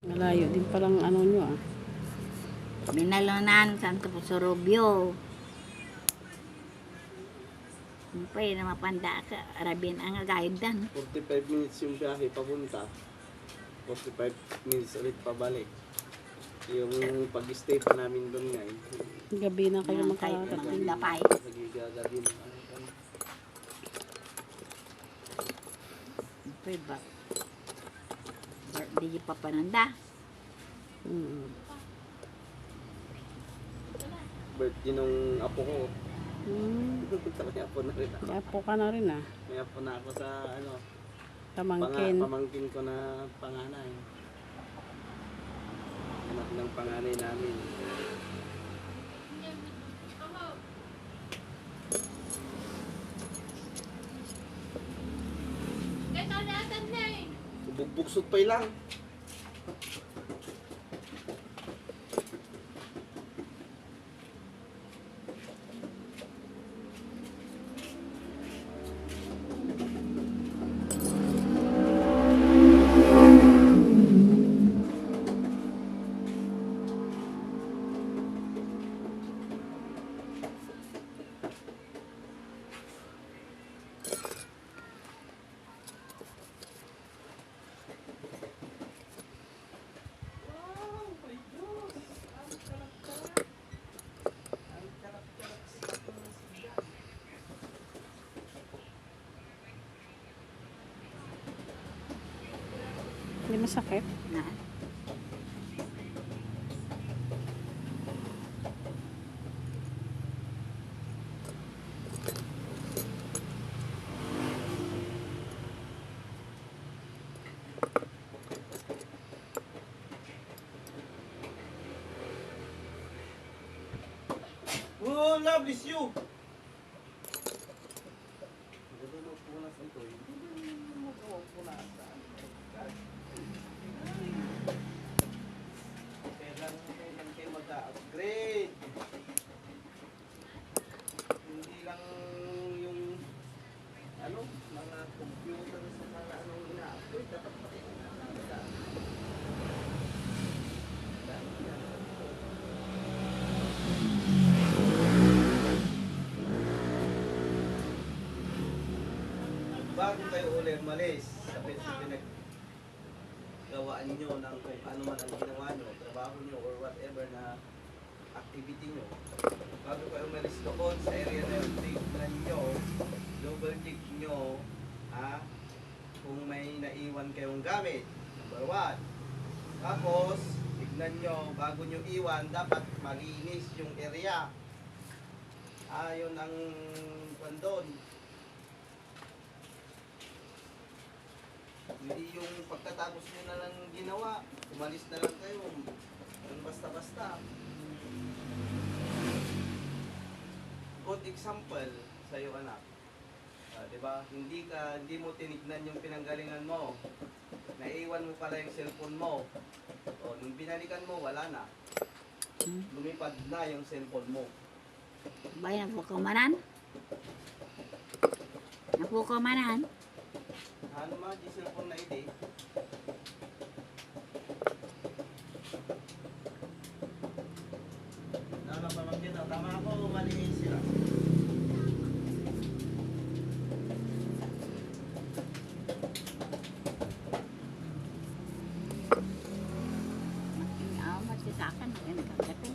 Malayo din palang ano nyo ah. Binalonan, Santo Sorobio. Pwede na mapanda ka. Arabin ang agaydan. 45 minutes yung biyahe papunta. 45 minutes ulit pabalik. Yung pag-stay pa namin doon ngayon. Gabi na kayo Kahit makakarating. mga dapay. Nagigagabi na. Pwede ba? Di pa pananda. Birthday nung apo ko. May apo na rin ako. Yapo ka na rin ah. May apo na ako sa ano. Pamangkin. Pamangkin ko na panganay. Anak ng panganay namin. Bugbog pa lang. Hindi masakit. Na. Oh, love is you. Kailan kayo mag-upgrade? Hindi lang yung ano, mga computer sa mga anong ina-upgrade. Dapat pati bago kayo ulit malis sa gawaan nyo ng kung ano man ang ginawa nyo, trabaho nyo or whatever na activity nyo, bago kayo umalis doon sa area na yun, tignan nyo, double check nyo kung may naiwan kayong gamit, number 1. Tapos tignan nyo, bago nyo iwan, dapat malinis yung area. Yun ang pandon. Hindi yung pagkatapos nyo na lang ginawa, umalis na lang kayo, basta-basta. Good example sa iyo anak. Diba? Hindi mo tinignan yung pinanggalingan mo. Naiwan mo pala yung cellphone mo. O, nung binalikan mo, wala na. Lumipad na yung cellphone mo. Bayan napukumanan? Napukumanan? Ano ma, di cellphone na ide. Ano pa magkita? Tama ako, malinis sila. Amat si Sakan, maganda kagatin.